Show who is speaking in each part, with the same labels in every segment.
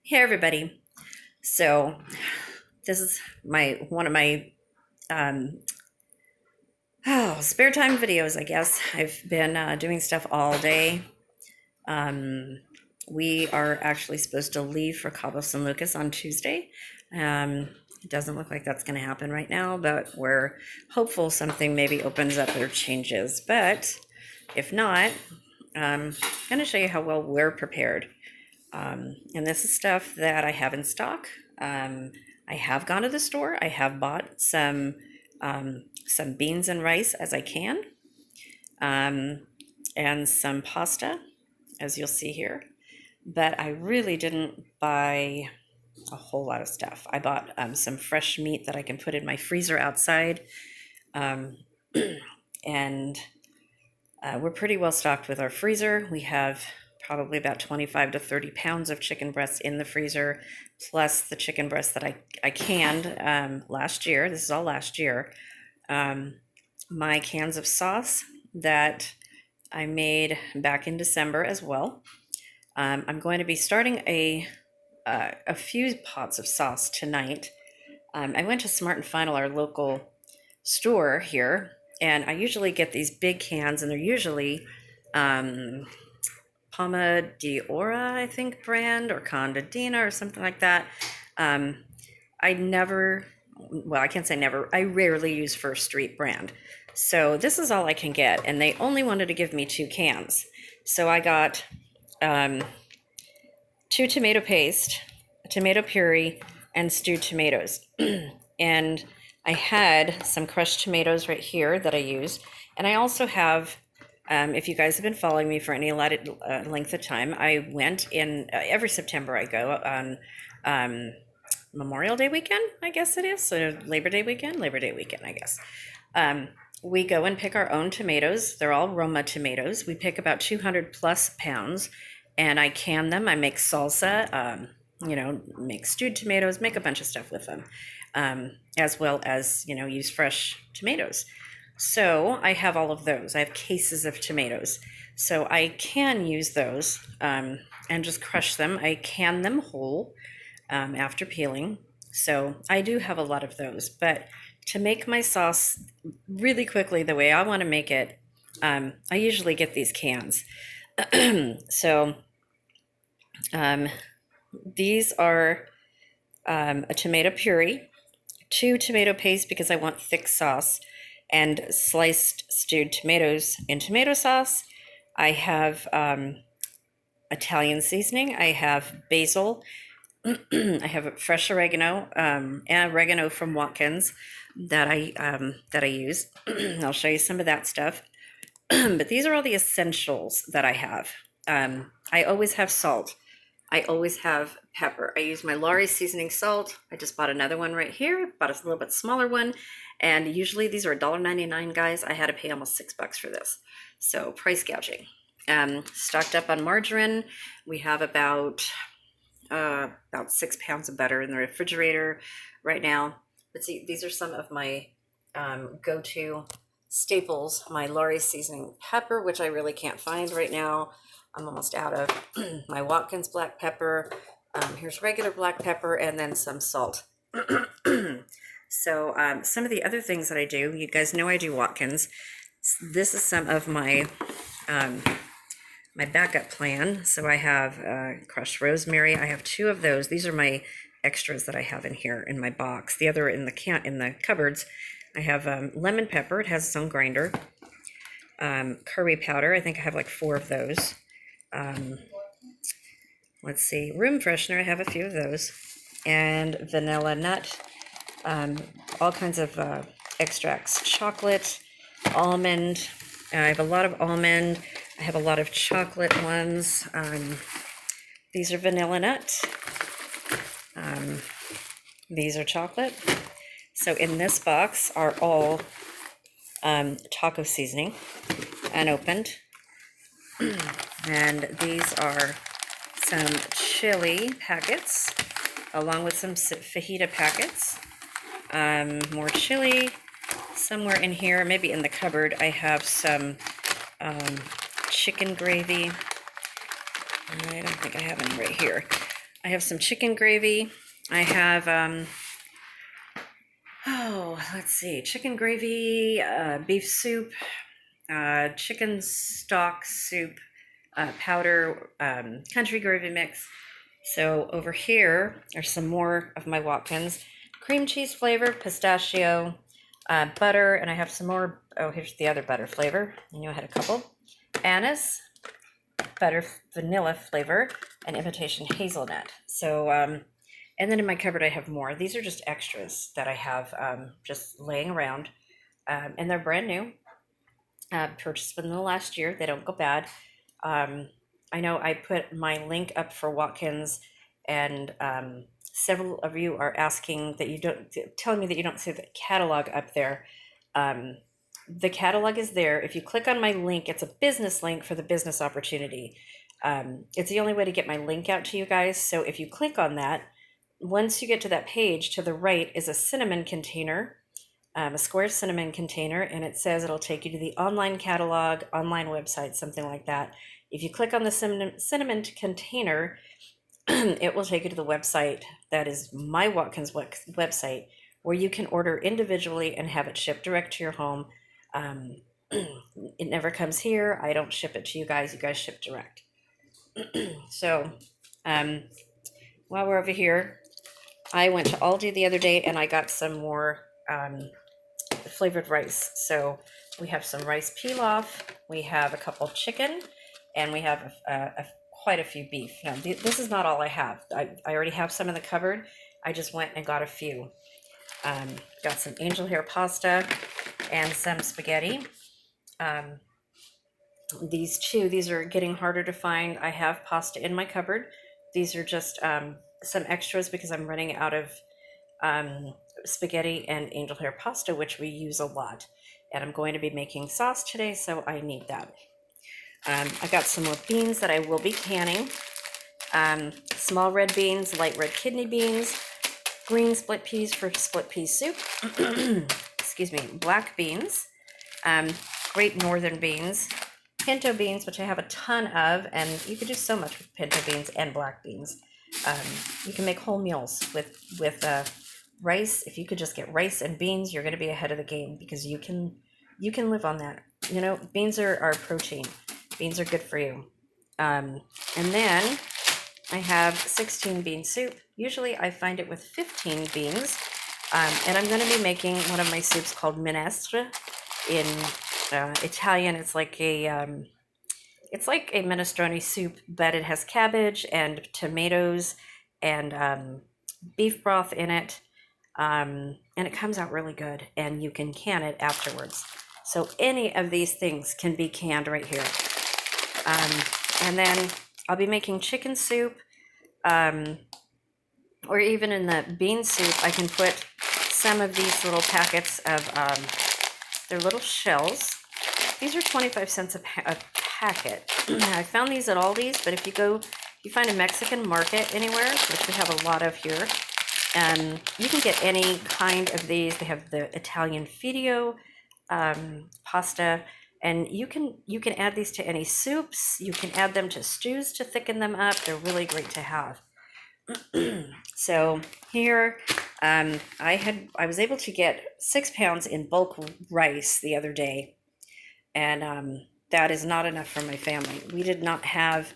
Speaker 1: Hey everybody. So this is my one of my um, spare time videos, I guess. I've been doing stuff all day. Um, we are actually supposed to leave for Cabo San Lucas on Tuesday. It doesn't look like that's going to happen right now, but we're hopeful something maybe opens up or changes. But if not, I'm going to show you how well we're prepared. And this is stuff that I have in stock. I have gone to the store. I have bought some beans and rice as I can, and some pasta, as you'll see here. But I really didn't buy a whole lot of stuff. I bought some fresh meat that I can put in my freezer outside, um, and we're pretty well stocked with our freezer. We have probably about 25 to 30 pounds of chicken breast in the freezer, plus the chicken breast that I canned last year. This is all last year. My cans of sauce that I made back in December as well. I'm going to be starting a few pots of sauce tonight. I went to Smart and Final, our local store here, and I usually get these big cans, and they're usually Palma de Ora, I think, brand, or Condadina or something like that. I never, well, I can't say never, I rarely use First Street brand. So this is all I can get, and they only wanted to give me 2 cans. So I got 2 tomato paste, a tomato puree, and stewed tomatoes. And I had some crushed tomatoes right here that I used. And I also have, if you guys have been following me for any length of time, I went in, every September I go on Memorial Day weekend, I guess it is. So Labor Day weekend, I guess. We go and pick our own tomatoes. They're all Roma tomatoes. We pick about 200 plus pounds, and I can them. I make salsa, make stewed tomatoes, make a bunch of stuff with them, as well as, use fresh tomatoes. So I have all of those. I have cases of tomatoes. So I can use those and just crush them. I can them whole after peeling. So I do have a lot of those. But to make my sauce really quickly the way I want to make it, I usually get these cans. So these are a tomato puree, 2 tomato paste because I want thick sauce, and sliced stewed tomatoes in tomato sauce. I have Italian seasoning. I have basil. I have fresh oregano and oregano from Watkins that I use. I'll show you some of that stuff. But these are all the essentials that I have. I always have salt. I always have pepper. I use my Lawry seasoning salt. I just bought another one right here, bought a little bit smaller one. And usually these are $1.99, guys. I had to pay almost $6 for this. So price gouging. Stocked up on margarine. We have about 6 pounds of butter in the refrigerator right now. But see, these are some of my go-to staples. My Lawry seasoning pepper, which I really can't find right now. I'm almost out of my Watkins black pepper. Here's regular black pepper, and then some salt. So some of the other things that I do, you guys know I do Watkins. This is some of my my backup plan. So I have crushed rosemary. I have 2 of those. These are my extras that I have in here in my box. The other in the cupboards, I have lemon pepper. It has its own grinder. Curry powder. I think I have like 4 of those. Let's see, room freshener. I have a few of those, and vanilla nut. All kinds of extracts, chocolate, almond. I have a lot of almond. I have a lot of chocolate ones. These are vanilla nut. These are chocolate. So in this box are all taco seasoning, unopened. And these are some chili packets, along with some fajita packets. More chili. Somewhere in here, maybe in the cupboard, I have some chicken gravy. I don't think I have any right here. I have some chicken gravy. I have, let's see, chicken gravy, beef soup, chicken stock soup, powder, country gravy mix. So over here are some more of my Watkins. Cream cheese flavor, pistachio, butter, and I have some more. Oh, here's the other butter flavor. I knew I had a couple. Anise, butter vanilla flavor, and imitation hazelnut. So, and then in my cupboard I have more. These are just extras that I have just laying around, and they're brand new. Purchased within the last year. They don't go bad. I know I put my link up for Watkins, and several of you are asking that you don't, telling me that you don't see the catalog up there. The catalog is there. If you click on my link, it's a business link for the business opportunity. It's the only way to get my link out to you guys. So if you click on that, once you get to that page, to the right is a cinnamon container, a square cinnamon container, and it says it'll take you to the online catalog, online website, something like that. If you click on the cinnamon container, it will take you to the website that is my Watkins website, where you can order individually and have it shipped direct to your home. It never comes here. I don't ship it to you guys. You guys ship direct. So while we're over here, I went to Aldi the other day and I got some more flavored rice. So we have some rice pilaf, we have a couple chicken, and we have quite a few beef. Now, this is not all I have. I already have some in the cupboard. I just went and got a few. Got some angel hair pasta and some spaghetti. These are getting harder to find. I have pasta in my cupboard. These are just some extras because I'm running out of spaghetti and angel hair pasta, which we use a lot. And I'm going to be making sauce today, so I need that. I got some more beans that I will be canning. Small red beans, light red kidney beans, green split peas for split pea soup. Excuse me, black beans, great northern beans, pinto beans, which I have a ton of, and you can do so much with pinto beans and black beans. You can make whole meals with rice. If you could just get rice and beans, you're going to be ahead of the game, because you can live on that. You know, beans are protein. Beans are good for you. And then I have 16 bean soup. Usually I find it with 15 beans. And I'm going to be making one of my soups called minestre. In Italian, it's like a minestrone soup, but it has cabbage and tomatoes and beef broth in it. And it comes out really good, and you can can it afterwards. So any of these things can be canned right here. And then I'll be making chicken soup, or even in the bean soup, I can put some of these little packets of, they're little shells. These are 25 cents a packet. I found these at Aldi's, but if you find a Mexican market anywhere, which we have a lot of here, you can get any kind of these. They have the Italian fideo pasta, and you can add these to any soups. You can add them to stews to thicken them up. They're really great to have. So here, I was able to get 6 pounds in bulk rice the other day, and that is not enough for my family. We did not have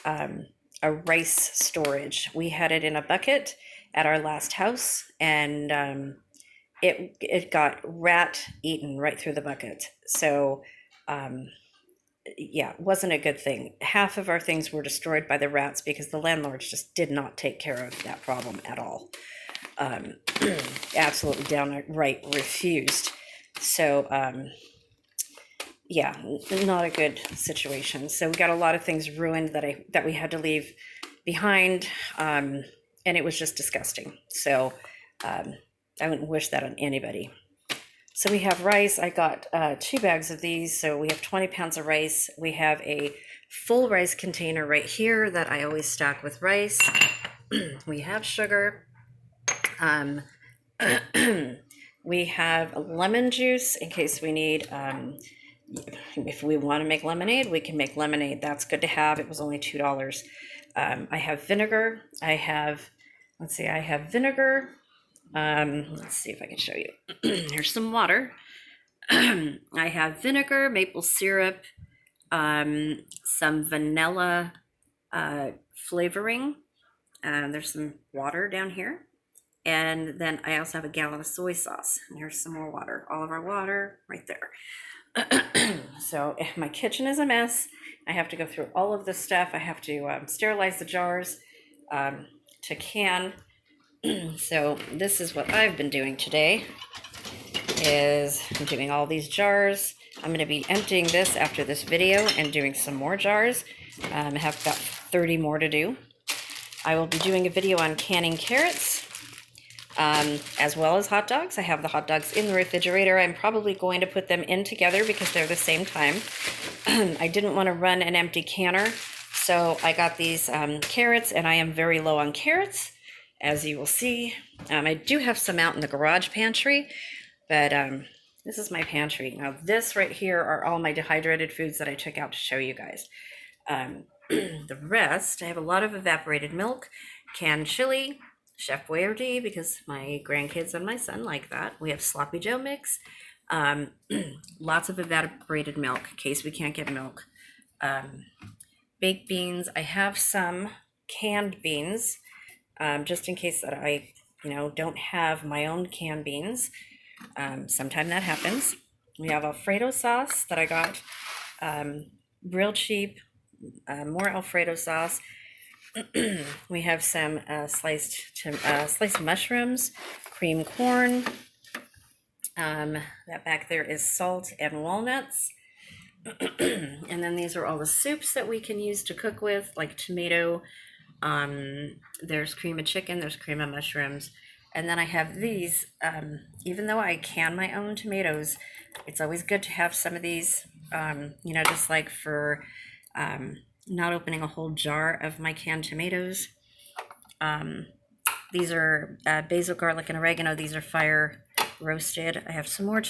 Speaker 1: a rice storage. We had it in a bucket at our last house, and it got rat eaten right through the bucket. So yeah, wasn't a good thing. Half of our things were destroyed by the rats because the landlords just did not take care of that problem at all. Absolutely downright refused. So yeah, not a good situation. So we got a lot of things ruined that we had to leave behind, and it was just disgusting. So I wouldn't wish that on anybody. So we have rice. I got 2 bags of these, so we have 20 pounds of rice. We have a full rice container right here that I always stock with rice. We have sugar. We have lemon juice in case we need, if we want to make lemonade, we can make lemonade. That's good to have. It was only $2. I have vinegar. I have, let's see, I have vinegar. Let's see if I can show you. Here's some water. I have vinegar, maple syrup, some vanilla flavoring. There's some water down here. And then I also have a gallon of soy sauce. And here's some more water. All of our water right there. So if my kitchen is a mess, I have to go through all of this stuff. I have to sterilize the jars to can. So this is what I've been doing today, is I'm doing all these jars. I'm going to be emptying this after this video and doing some more jars. I have about 30 more to do. I will be doing a video on canning carrots, as well as hot dogs. I have the hot dogs in the refrigerator. I'm probably going to put them in together because they're the same time. I didn't want to run an empty canner, so I got these carrots, and I am very low on carrots, as you will see. I do have some out in the garage pantry, but this is my pantry. Now this right here are all my dehydrated foods that I took out to show you guys. The rest, I have a lot of evaporated milk, canned chili, Chef Boyardee, because my grandkids and my son like that. We have sloppy Joe mix, lots of evaporated milk in case we can't get milk. Baked beans, I have some canned beans, just in case that I, don't have my own canned beans. Sometime that happens. We have Alfredo sauce that I got, real cheap. More Alfredo sauce. We have some sliced mushrooms, cream corn. That back there is salt and walnuts. And then these are all the soups that we can use to cook with, like tomato. There's cream of chicken, there's cream of mushrooms. And then I have these, even though I can my own tomatoes, it's always good to have some of these, just like for not opening a whole jar of my canned tomatoes. These are basil, garlic, and oregano. These are fire roasted. I have some more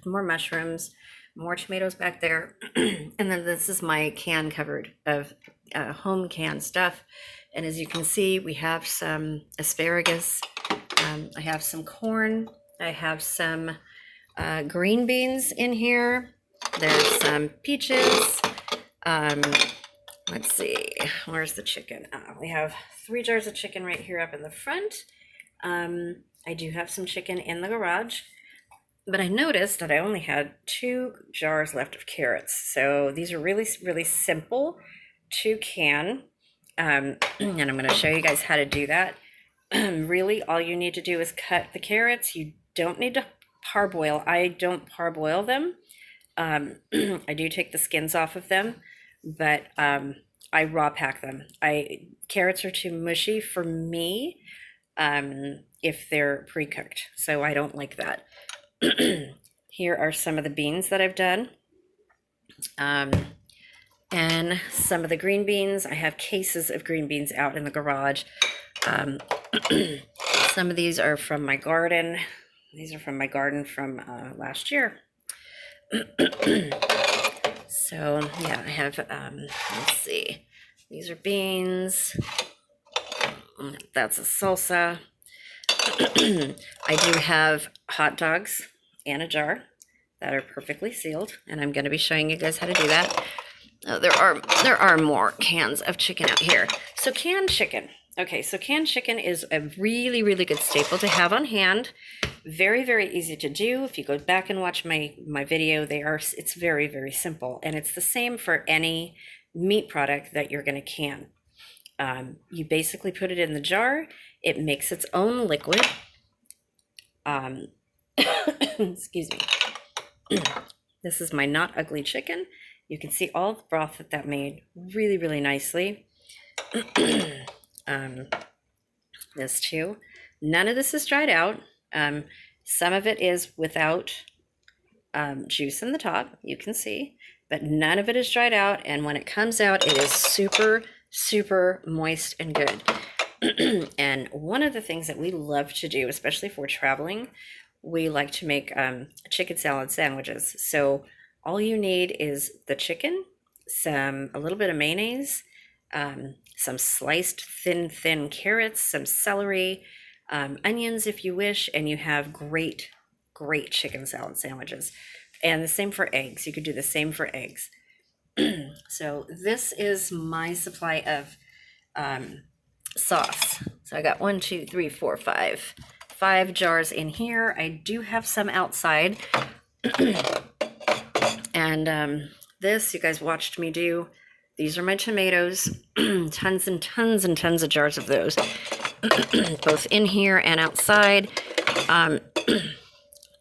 Speaker 1: more mushrooms, more tomatoes back there. And then this is my can cupboard of home canned stuff. And as you can see, we have some asparagus. I have some corn. I have some green beans in here. There's some peaches. Let's see, where's the chicken? We have 3 jars of chicken right here up in the front. I do have some chicken in the garage, but I noticed that I only had 2 jars left of carrots. So these are really, really simple to can. And I'm going to show you guys how to do that. Really, all you need to do is cut the carrots. You don't need to parboil. I don't parboil them. I do take the skins off of them, but I raw pack them. Carrots are too mushy for me if they're pre-cooked, so I don't like that. Here are some of the beans that I've done. And some of the green beans. I have cases of green beans out in the garage. Some of these are from my garden. These are from my garden from last year. So yeah, I have, let's see, these are beans. That's a salsa. I do have hot dogs in a jar that are perfectly sealed, and I'm going to be showing you guys how to do that. There are more cans of chicken out here. So canned chicken. Okay, so canned chicken is a really, really good staple to have on hand. Very, very easy to do. If you go back and watch my video, it's very, very simple. And it's the same for any meat product that you're going to can. You basically put it in the jar. It makes its own liquid. Excuse me. This is my not ugly chicken. You can see all the broth that made really, really nicely. This too. None of this is dried out. Some of it is without juice in the top, you can see, but none of it is dried out. And when it comes out, it is super, super moist and good. And one of the things that we love to do, especially if we're traveling, we like to make chicken salad sandwiches. So all you need is the chicken, a little bit of mayonnaise, some sliced thin carrots, some celery, onions if you wish, and you have great chicken salad sandwiches. And the same for eggs. You could do the same for eggs. So this is my supply of sauce. So I got 1, 2, 3, 4, 5 jars in here. I do have some outside. And this, you guys watched me do. These are my tomatoes. Tons and tons and tons of jars of those, both in here and outside.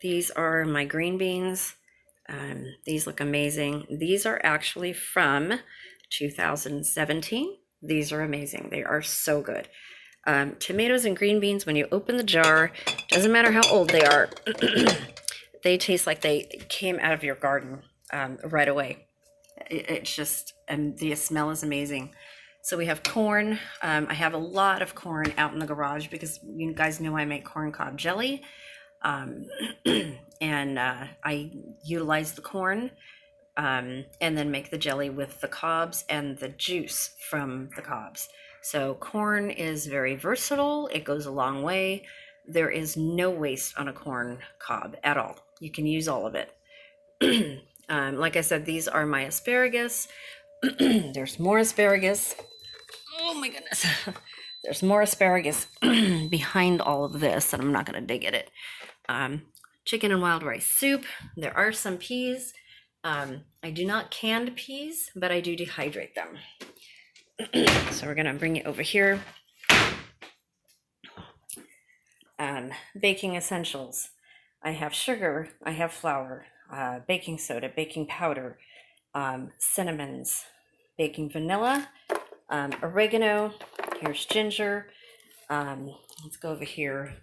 Speaker 1: These are my green beans. These look amazing. These are actually from 2017. These are amazing. They are so good. Tomatoes and green beans, when you open the jar, doesn't matter how old they are, they taste like they came out of your garden right away. It's just, the smell is amazing. So we have corn. I have a lot of corn out in the garage because you guys know I make corn cob jelly. And I utilize the corn and then make the jelly with the cobs and the juice from the cobs. So corn is very versatile. It goes a long way. There is no waste on a corn cob at all. You can use all of it. Like I said, these are my asparagus. There's more asparagus. Oh my goodness. There's more asparagus behind all of this, and I'm not going to dig at it. Chicken and wild rice soup. There are some peas. I do not canned peas, but I do dehydrate them. So we're going to bring it over here. Baking essentials. I have sugar, I have flour, baking soda, baking powder, cinnamons, baking vanilla, oregano. Here's ginger. Let's go over here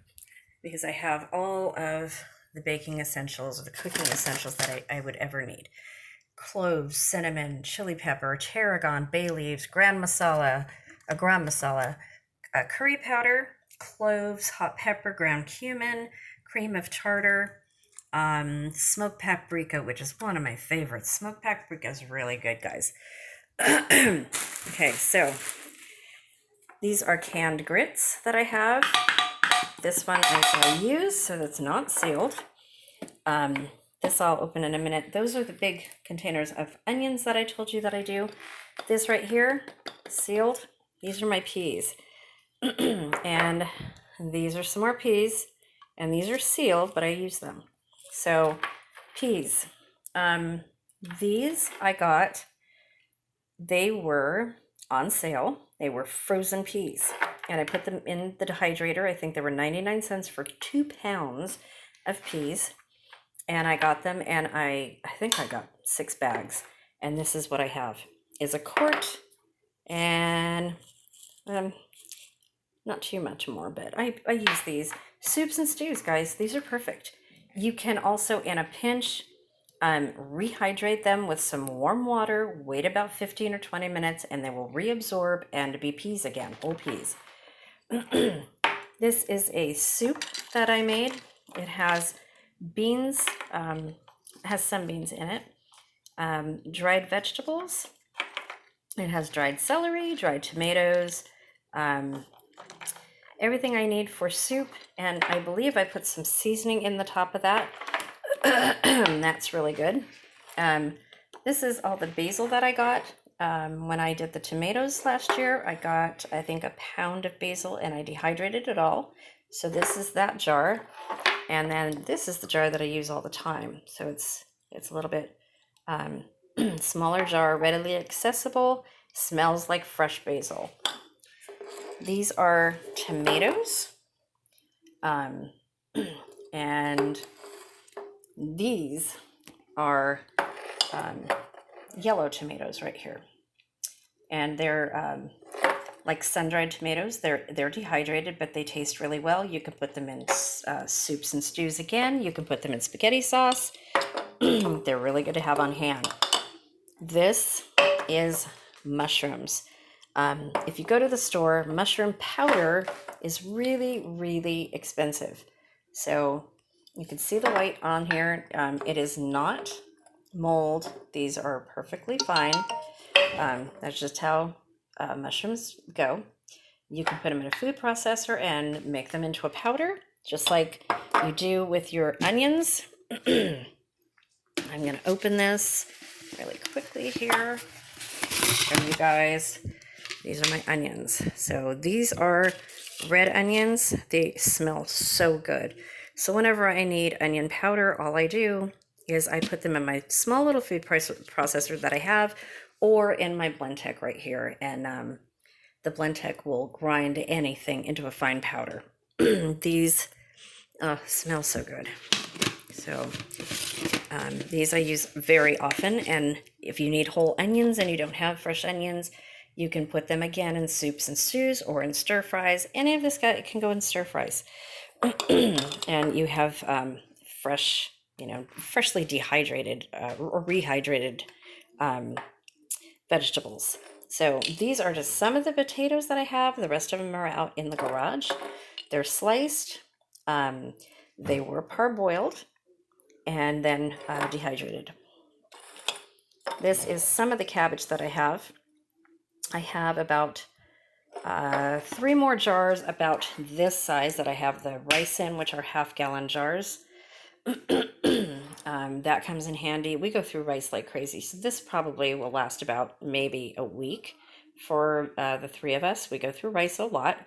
Speaker 1: because I have all of the baking essentials, or the cooking essentials that I would ever need. Cloves, cinnamon, chili pepper, tarragon, bay leaves, garam masala, curry powder, cloves, hot pepper, ground cumin, cream of tartar, smoked paprika, which is one of my favorites. Smoked paprika is really good, guys. Okay, so these are canned grits that I have. This one I shall use, so that's not sealed. This I'll open in a minute. Those are the big containers of onions that I told you that I do. This right here, sealed. These are my peas. And these are some more peas. And these are sealed, but I use them. So, peas. These I got, they were on sale. They were frozen peas. And I put them in the dehydrator. I think they were 99 cents for 2 pounds of peas. And I got them, and I think I got 6 bags. And this is what I have, is a quart and not too much more, but I use these. Soups and stews, guys, these are perfect. You can also, in a pinch, rehydrate them with some warm water, wait about 15 or 20 minutes, and they will reabsorb and be peas again, whole peas. This is a soup that I made. It has beans, has some beans in it, dried vegetables. It has dried celery, dried tomatoes, everything I need for soup, and I believe I put some seasoning in the top of that. That's really good. This is all the basil that I got. When I did the tomatoes last year, I got, I think, a pound of basil, and I dehydrated it all. So this is that jar. And then this is the jar that I use all the time. So it's a little bit smaller jar, readily accessible, smells like fresh basil. These are tomatoes. And these are yellow tomatoes right here. And they're like sun-dried tomatoes. They're dehydrated, but they taste really well. You can put them in soups and stews again. You can put them in spaghetti sauce. They're really good to have on hand. This is mushrooms. If you go to the store, mushroom powder is really, really expensive. So you can see the white on here. It is not mold. These are perfectly fine. That's just how mushrooms go. You can put them in a food processor and make them into a powder, just like you do with your onions. I'm going to open this really quickly here. Show you guys. These are my onions. So these are red onions. They smell so good. So whenever I need onion powder, all I do is I put them in my small little food processor that I have, or in my Blendtec right here. And the Blendtec will grind anything into a fine powder. These smell so good. So these I use very often, and if you need whole onions and you don't have fresh onions, you can put them again in soups and stews or in stir fries. Any of this can go in stir fries. And you have fresh, freshly dehydrated or rehydrated vegetables. So these are just some of the potatoes that I have. The rest of them are out in the garage. They're sliced. They were parboiled and then dehydrated. This is some of the cabbage that I have. I have about 3 more jars about this size that I have the rice in, which are half-gallon jars. That comes in handy. We go through rice like crazy, so this probably will last about maybe a week for the 3 of us. We go through rice a lot.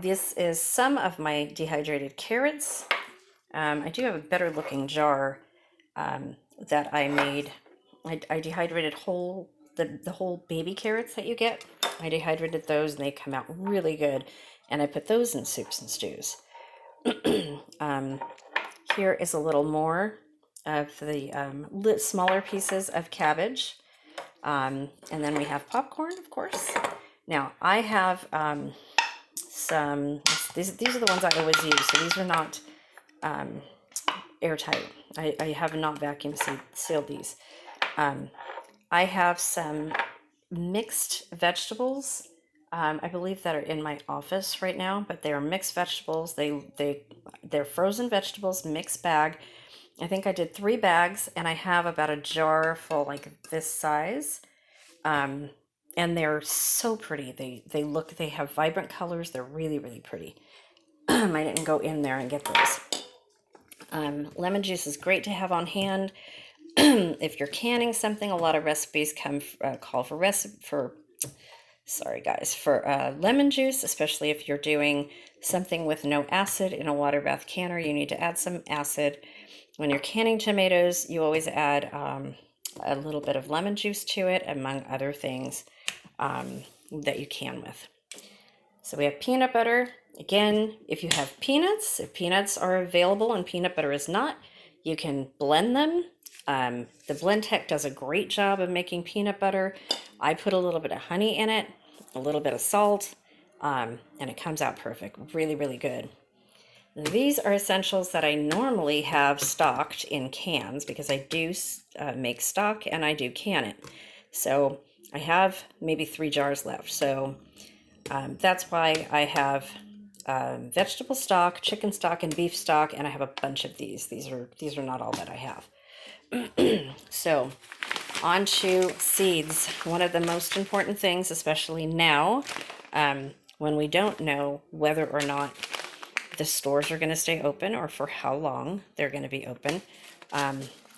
Speaker 1: This is some of my dehydrated carrots. I do have a better looking jar that I made. I dehydrated the whole baby carrots that you get. I dehydrated those and they come out really good. And I put those in soups and stews. Here is a little more of the smaller pieces of cabbage. And then we have popcorn, of course. Now I have these are the ones I always use. So these are not airtight. I have not vacuum sealed these. I have some mixed vegetables. I believe that are in my office right now, but they are mixed vegetables. They're frozen vegetables, mixed bag. I think I did 3 bags, and I have about a jar full like this size. And they're so pretty. They have vibrant colors. They're really, really pretty. I didn't go in there and get those. Lemon juice is great to have on hand. If you're canning something, a lot of recipes call for lemon juice, especially if you're doing something with no acid in a water bath canner. You need to add some acid. When you're canning tomatoes, you always add a little bit of lemon juice to it, among other things that you can with. So we have peanut butter. Again, if you have peanuts, if peanuts are available and peanut butter is not, you can blend them. The Blendtec does a great job of making peanut butter. I put a little bit of honey in it, a little bit of salt, and it comes out perfect. Really, really good. These are essentials that I normally have stocked in cans because I do make stock and I do can it. So I have maybe 3 jars left. So that's why I have vegetable stock, chicken stock, and beef stock, and I have a bunch of these. These are not all that I have. So on to seeds. One of the most important things, especially now, when we don't know whether or not the stores are going to stay open or for how long they're going to be open.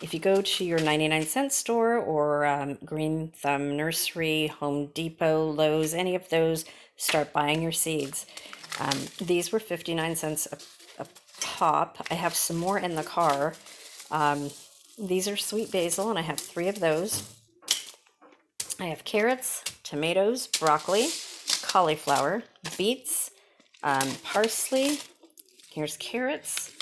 Speaker 1: If you go to your 99-cent store or Green Thumb Nursery, Home Depot, Lowe's, any of those, start buying your seeds. These were 59 cents a pop. I have some more in the car. These are sweet basil, and I have 3 of those. I have carrots, tomatoes, broccoli, cauliflower, beets, parsley. Here's carrots.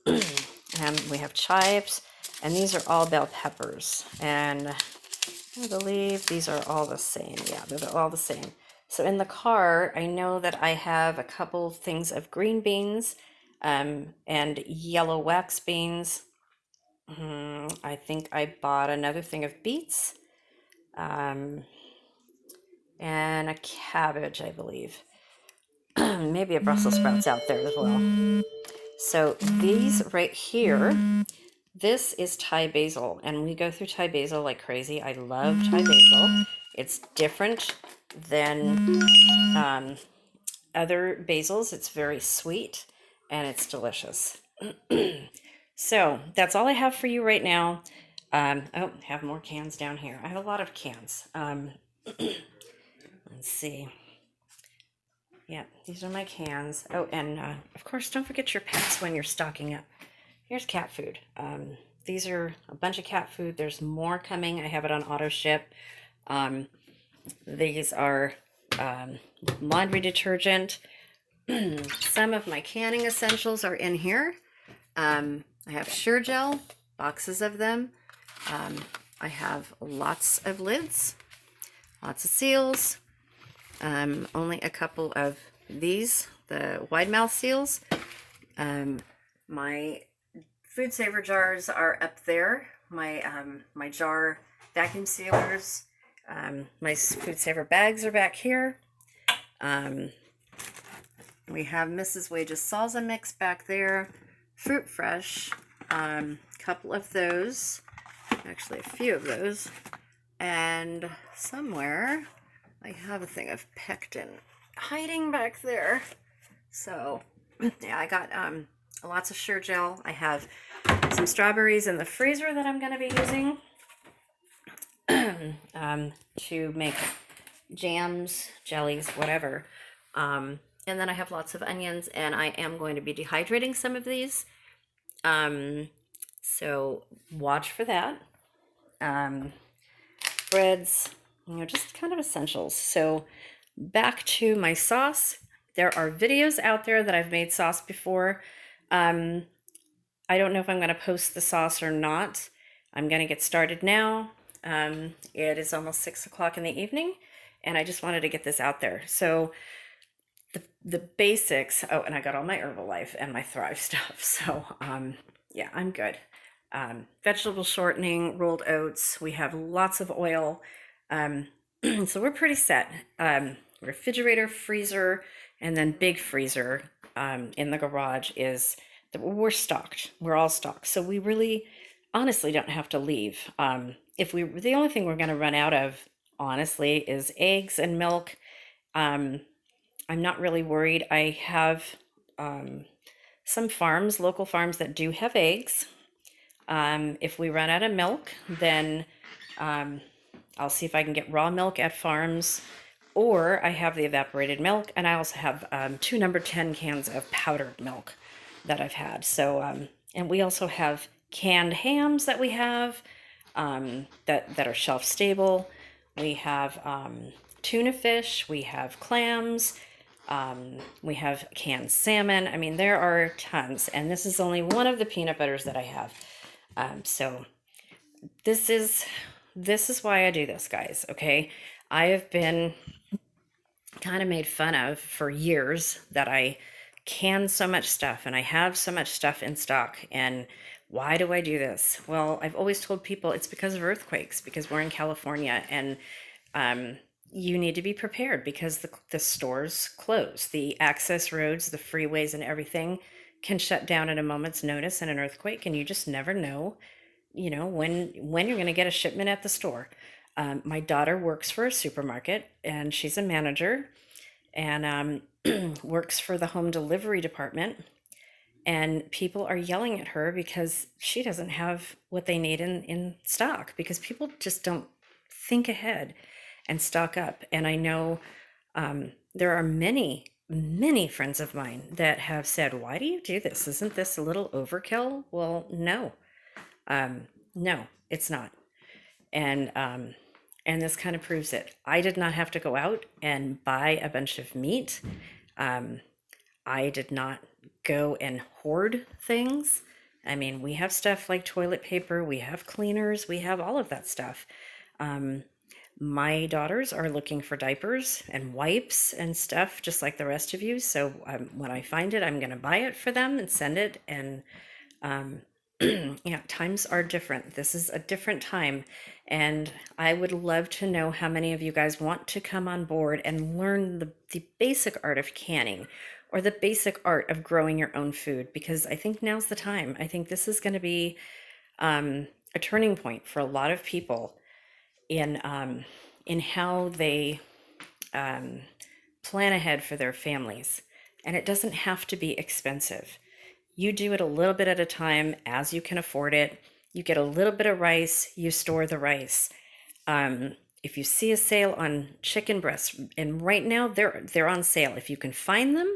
Speaker 1: We have chives, and these are all bell peppers. And I believe these are all the same. Yeah, they're all the same. So in the car, I know that I have a couple things of green beans and yellow wax beans. I think I bought another thing of beets and a cabbage, I believe. Maybe a Brussels sprouts out there as well. So these right here This is Thai basil, and we go through Thai basil like crazy. I love Thai basil. It's different than other basils. It's very sweet and it's delicious. So that's all I have for you right now. Oh, have more cans down here. I have a lot of cans. Let's see. Yeah, these are my cans. Oh, and of course, don't forget your pets when you're stocking up. Here's cat food. These are a bunch of cat food. There's more coming. I have it on auto ship. These are laundry detergent. Some of my canning essentials are in here. I have Sure Gel, boxes of them. I have lots of lids, lots of seals. Only a couple of these, the wide mouth seals. My food saver jars are up there. My jar vacuum sealers. My food saver bags are back here. We have Mrs. Wage's salsa mix back there. Fruit Fresh, couple of those, actually a few of those, and somewhere I have a thing of pectin hiding back there. So yeah, I got lots of Sure Gel. I have some strawberries in the freezer that I'm going to be using to make jams, jellies, whatever. And then I have lots of onions, and I am going to be dehydrating some of these. So watch for that. Breads, just kind of essentials. So back to my sauce. There are videos out there that I've made sauce before. I don't know if I'm going to post the sauce or not. I'm going to get started now. It is almost 6 o'clock in the evening, and I just wanted to get this out there. So the basics. Oh, and I got all my Herbalife and my Thrive stuff. So yeah, I'm good. Vegetable shortening, rolled oats. We have lots of oil. So we're pretty set. Refrigerator, freezer, and then big freezer in the garage is we're stocked. We're all stocked. So we really honestly don't have to leave. The only thing we're going to run out of, honestly, is eggs and milk. I'm not really worried. I have some farms, local farms, that do have eggs. If we run out of milk, then I'll see if I can get raw milk at farms, or I have the evaporated milk, and I also have 2 number 10 cans of powdered milk that I've had. So, and we also have canned hams that we have that are shelf stable. We have tuna fish, we have clams, we have canned salmon. I mean, there are tons, and this is only one of the peanut butters that I have. So this is why I do this, guys. Okay, I have been kind of made fun of for years that I can so much stuff and I have so much stuff in stock. And why do I do this? Well, I've always told people it's because of earthquakes, because we're in California, and you need to be prepared because the stores close. The access roads, the freeways, and everything can shut down at a moment's notice in an earthquake, and you just never know, when you're going to get a shipment at the store. My daughter works for a supermarket, and she's a manager, and works for the home delivery department. And people are yelling at her because she doesn't have what they need in stock, because people just don't think ahead and stock up. And I know there are many, many friends of mine that have said, why do you do this? Isn't this a little overkill? Well, no. No, it's not. And this kind of proves it. I did not have to go out and buy a bunch of meat. I did not go and hoard things. I mean, we have stuff like toilet paper, we have cleaners, we have all of that stuff. My daughters are looking for diapers and wipes and stuff, just like the rest of you. So when I find it, I'm going to buy it for them and send it. And yeah, times are different. This is a different time. And I would love to know how many of you guys want to come on board and learn the basic art of canning, or the basic art of growing your own food, because I think now's the time. I think this is going to be a turning point for a lot of people in how they plan ahead for their families. And it doesn't have to be expensive. You do it a little bit at a time as you can afford it. You get a little bit of rice, you store the rice. If you see a sale on chicken breasts, and right now they're on sale. If you can find them,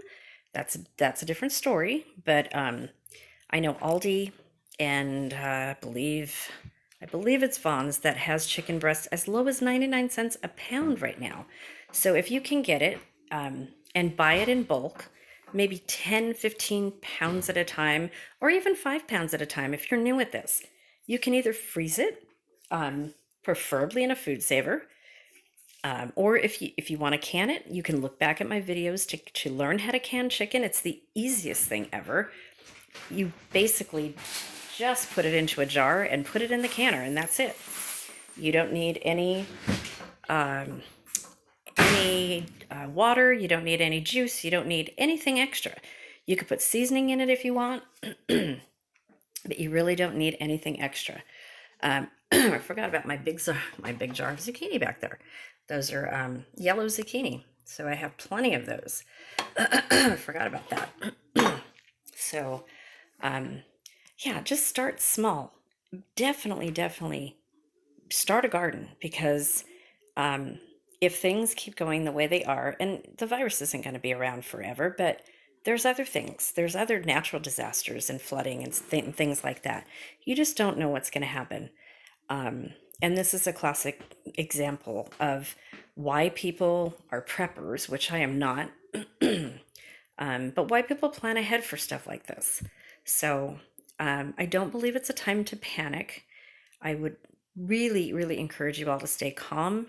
Speaker 1: that's a different story. But I know Aldi and I believe it's Vaughn's that has chicken breasts as low as 99 cents a pound right now. So if you can get it and buy it in bulk, maybe 10, 15 pounds at a time, or even 5 pounds at a time if you're new at this, you can either freeze it, preferably in a food saver, or if you want to can it, you can look back at my videos to learn how to can chicken. It's the easiest thing ever. You basically just put it into a jar and put it in the canner, and that's it. You don't need any water. You don't need any juice. You don't need anything extra. You could put seasoning in it if you want, but you really don't need anything extra. I forgot about my big jar of zucchini back there. Those are yellow zucchini, so I have plenty of those. I forgot about that. So, yeah, just start small. Definitely start a garden, because if things keep going the way they are, and the virus isn't going to be around forever, but there's other things. There's other natural disasters and flooding and things like that. You just don't know what's going to happen. And this is a classic example of why people are preppers, which I am not, but why people plan ahead for stuff like this. So I don't believe it's a time to panic. I would really encourage you all to stay calm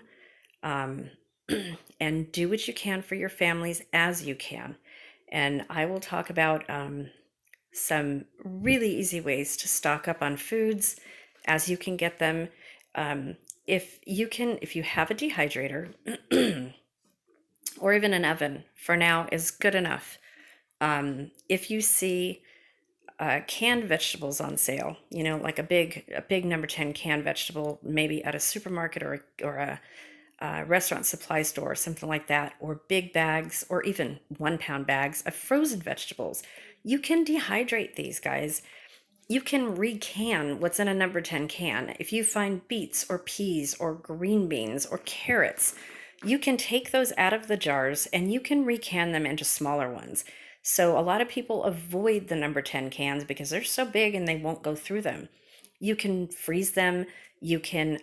Speaker 1: and do what you can for your families as you can. And I will talk about some really easy ways to stock up on foods as you can get them. If you have a dehydrator or even an oven, for now is good enough. If you see canned vegetables on sale, like a big number 10 canned vegetable, maybe at a supermarket or a restaurant supply store or something like that, or big bags or even 1 pound bags of frozen vegetables, you can dehydrate these, guys. You can recan what's in a number 10 can. If you find beets or peas or green beans or carrots, you can take those out of the jars and you can recan them into smaller ones. So a lot of people avoid the number 10 cans because they're so big and they won't go through them. You can freeze them. You can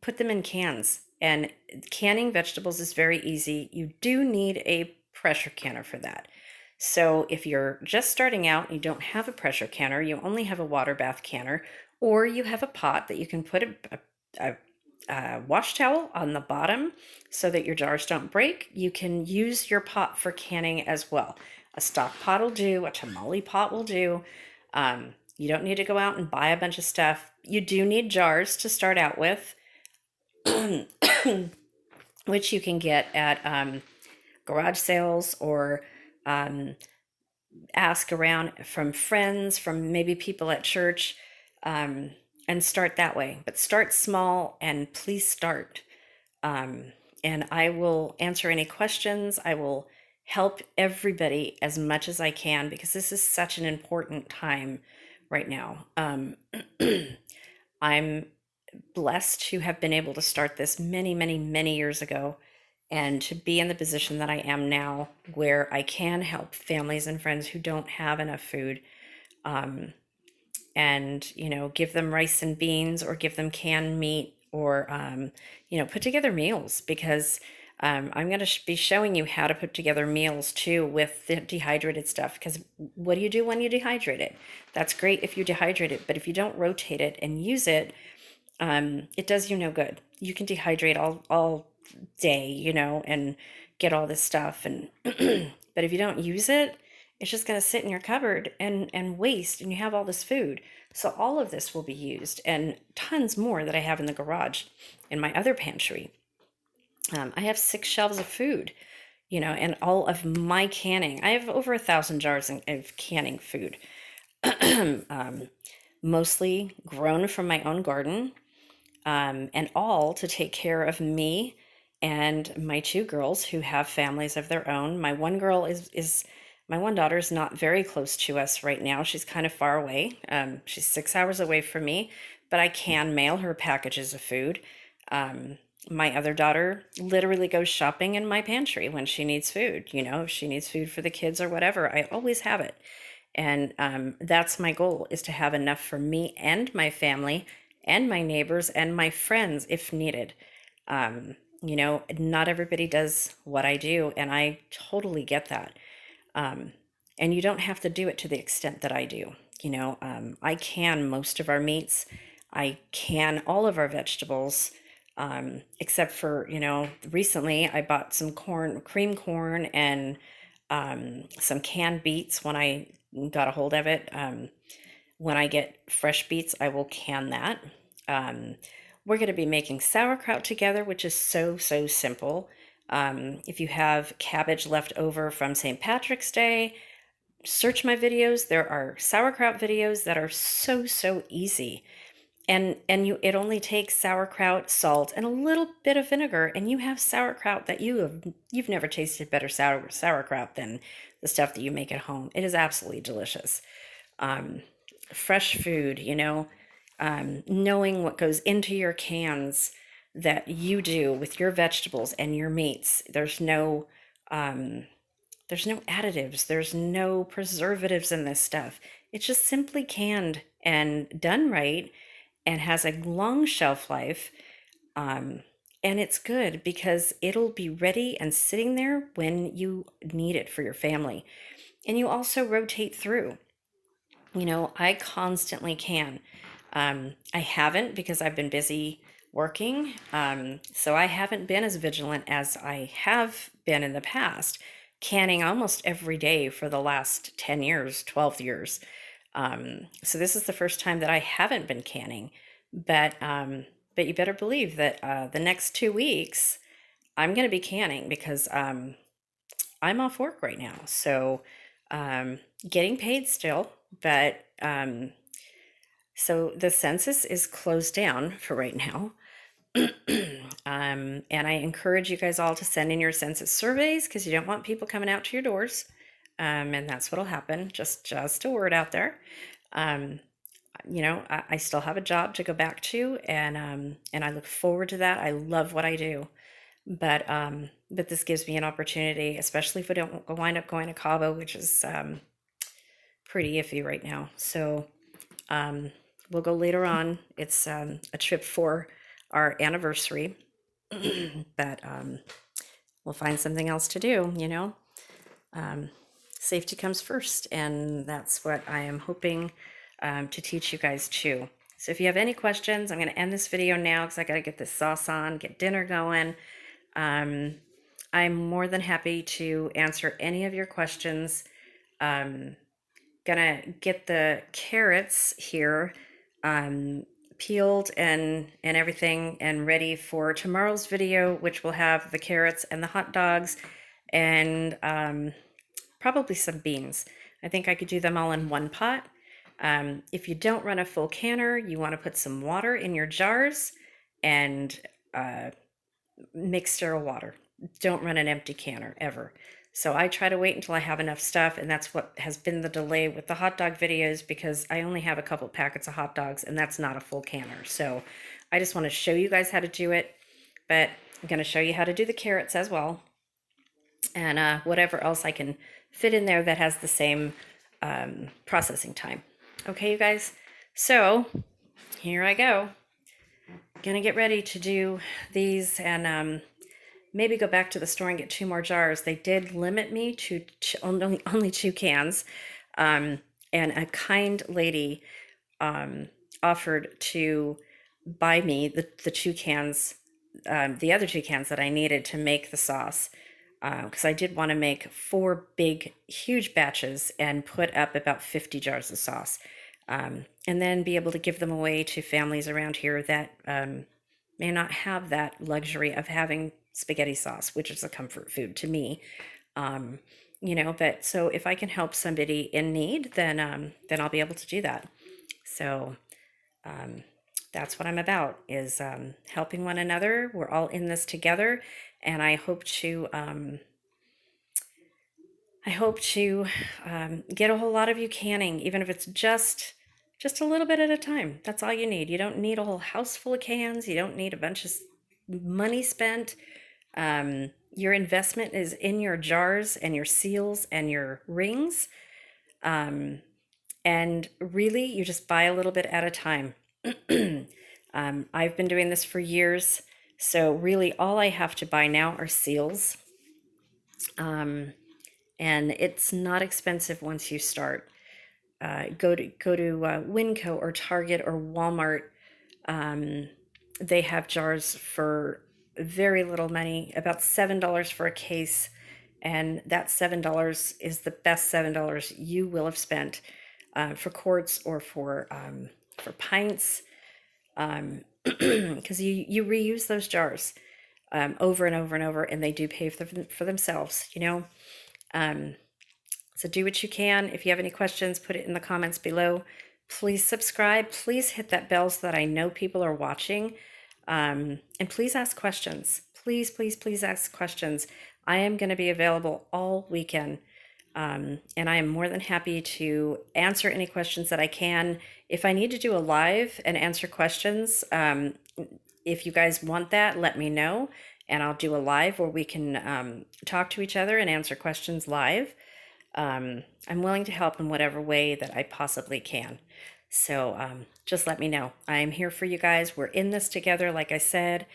Speaker 1: put them in cans, and canning vegetables is very easy. You do need a pressure canner for that. So if you're just starting out and you don't have a pressure canner, you only have a water bath canner, or you have a pot that you can put a wash towel on the bottom so that your jars don't break, you can use your pot for canning as well. A stock pot will do, a tamale pot will do. You don't need to go out and buy a bunch of stuff. You do need jars to start out with, which you can get at garage sales, or ask around from friends, from maybe people at church, and start that way. But start small, and please start. And I will answer any questions. I will help everybody as much as I can, because this is such an important time right now. I'm blessed to have been able to start this many years ago, and to be in the position that I am now, where I can help families and friends who don't have enough food, and give them rice and beans, or give them canned meat, or put together meals, because I'm going to be showing you how to put together meals too with the dehydrated stuff. Because what do you do when you dehydrate it? That's great if you dehydrate it, but if you don't rotate it and use it, it does you no good. You can dehydrate all day, and get all this stuff, and but if you don't use it, it's just going to sit in your cupboard and waste, and you have all this food. So all of this will be used, and tons more that I have in the garage in my other pantry. I have 6 shelves of food, and all of my canning. I have over 1,000 jars of canning food. mostly grown from my own garden, and all to take care of me and my two girls who have families of their own. My one girl is my one daughter is not very close to us right now. She's kind of far away. She's 6 hours away from me, but I can mail her packages of food. Um, my other daughter literally goes shopping in my pantry when she needs food. You know, if she needs food for the kids or whatever, I always have it. And that's my goal, is to have enough for me and my family and my neighbors and my friends if needed. You know, not everybody does what I do, and I totally get that. Um, and you don't have to do it to the extent that I do. You know, I can most of our meats, I can all of our vegetables, except for, you know, recently I bought some corn, cream corn, and some canned beets when I got a hold of it. When I get fresh beets, I will can that. Um, we're going to be making sauerkraut together, which is so simple. If you have cabbage left over from St. Patrick's Day, search my videos. There are sauerkraut videos that are so easy. And you, it only takes sauerkraut, salt, and a little bit of vinegar, and you have sauerkraut that you've never tasted better sauerkraut than the stuff that you make at home. It is absolutely delicious. Um, Fresh food, you know, knowing what goes into your cans that you do with your vegetables and your meats. Um, there's no additives, there's no preservatives in this stuff. It's just simply canned and done right and has a long shelf life. Um, and it's good because it'll be ready and sitting there when you need it for your family. And you also rotate through. You know, I constantly can. I haven't because I've been busy working. So I haven't been as vigilant as I have been in the past, canning almost every day for the last 10 years, 12 years. So this is the first time that I haven't been canning. But you better believe that the next 2 weeks I'm going to be canning because I'm off work right now. So getting paid still, but so the census is closed down for right now. And I encourage you guys all to send in your census surveys because you don't want people coming out to your doors. And that's what'll happen. Just a word out there. Um, you know, I still have a job to go back to, and I look forward to that. I love what I do, but this gives me an opportunity, especially if we don't wind up going to Cabo, which is pretty iffy right now. So um, we'll go later on. It's a trip for our anniversary, but we'll find something else to do, you know. Um, Safety comes first, and that's what I am hoping to teach you guys too. So if you have any questions, I'm going to end this video now because I got to get this sauce on, get dinner going. I'm more than happy to answer any of your questions. Gonna get the carrots here peeled and everything and ready for tomorrow's video, which will have the carrots and the hot dogs and probably some beans. I think I could do them all in one pot. If you don't run a full canner, you want to put some water in your jars and mix sterile water. Don't run an empty canner ever. So I try to wait until I have enough stuff, and that's what has been the delay with the hot dog videos because I only have a couple packets of hot dogs and that's not a full canner. So I just want to show you guys how to do it, but I'm going to show you how to do the carrots as well, and whatever else I can fit in there that has the same processing time. Okay, you guys? So here I go. Gonna get ready to do these and maybe go back to the store and get 2 more jars. They did limit me to only 2 cans. And a kind lady offered to buy me the 2 cans, the other 2 cans that I needed to make the sauce. Because I did want to make 4 big, huge batches and put up about 50 jars of sauce. And then be able to give them away to families around here that may not have that luxury of having spaghetti sauce, which is a comfort food to me. You know, but so if I can help somebody in need, then I'll be able to do that. So that's what I'm about, is helping one another. We're all in this together, and I hope to get a whole lot of you canning, even if it's just a little bit at a time. That's all you need. You don't need a whole house full of cans. You don't need a bunch of money spent. Your investment is in your jars and your seals and your rings. And really, you just buy a little bit at a time. I've been doing this for years. So really, all I have to buy now are seals. And it's not expensive once you start. Go to Winco or Target or Walmart. They have jars for very little money, about $7 for a case, and that $7 is the best $7 you will have spent for quarts or for pints, because you reuse those jars over and over and over, and they do pay for themselves, you know. So do what you can. If you have any questions, put it in the comments below. Please subscribe. Please hit that bell so that I know people are watching. And please ask questions. Please, please, please ask questions. I am going to be available all weekend. And I am more than happy to answer any questions that I can. If I need to do a live and answer questions, if you guys want that, let me know. And I'll do a live where we can talk to each other and answer questions live. I'm willing to help in whatever way that I possibly can. So just let me know. I am here for you guys. We're in this together. Like I said,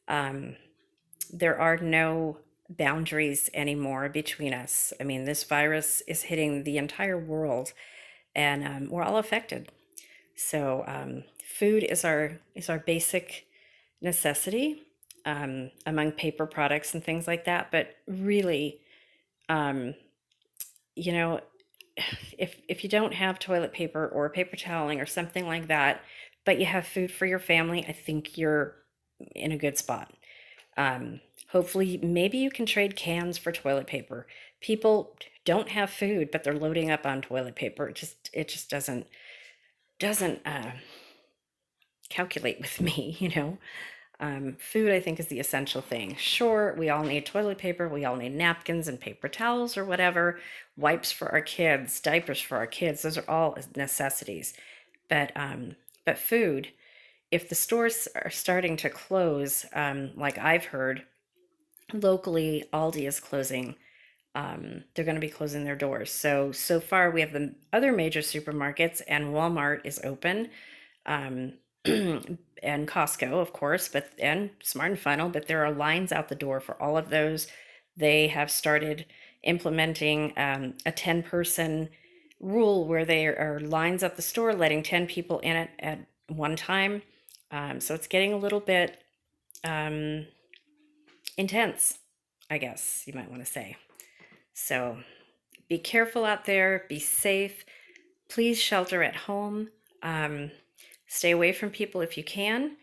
Speaker 1: there are no boundaries anymore between us. I mean, this virus is hitting the entire world, and we're all affected. So food is our basic necessity among paper products and things like that. But really, you know, if you don't have toilet paper or paper toweling or something like that, but you have food for your family, I think you're in a good spot. Hopefully, maybe you can trade cans for toilet paper. People don't have food, but they're loading up on toilet paper. It just doesn't calculate with me, you know. Food, I think, is the essential thing. Sure, we all need toilet paper, we all need napkins and paper towels or whatever, wipes for our kids, diapers for our kids. Those are all necessities. But food, if the stores are starting to close, like I've heard, locally, Aldi is closing. They're going to be closing their doors. So far, we have the other major supermarkets, and Walmart is open. And Costco, of course, and Smart and Final, but there are lines out the door for all of those. They have started implementing a 10-person rule where there are lines at the store letting 10 people in it at one time. So it's getting a little bit intense, I guess you might want to say. So be careful out there, be safe, please shelter at home. Stay away from people if you can.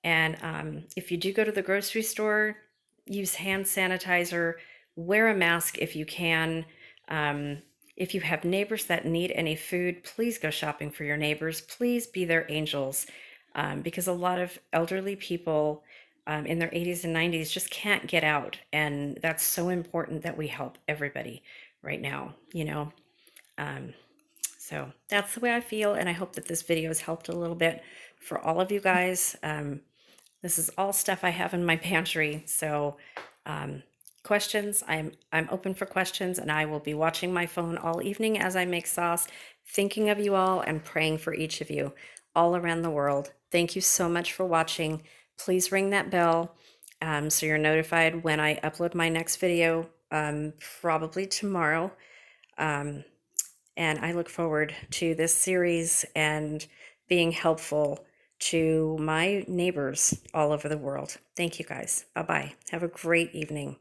Speaker 1: And if you do go to the grocery store, use hand sanitizer, wear a mask if you can. If you have neighbors that need any food, please go shopping for your neighbors. Please be their angels, because a lot of elderly people in their 80s and 90s just can't get out. And that's so important that we help everybody right now, you know. So that's the way I feel, and I hope that this video has helped a little bit for all of you guys. This is all stuff I have in my pantry, so questions, I'm open for questions, and I will be watching my phone all evening as I make sauce, thinking of you all and praying for each of you all around the world. Thank you so much for watching. Please ring that bell so you're notified when I upload my next video, probably tomorrow. And I look forward to this series and being helpful to my neighbors all over the world. Thank you guys. Bye-bye. Have a great evening.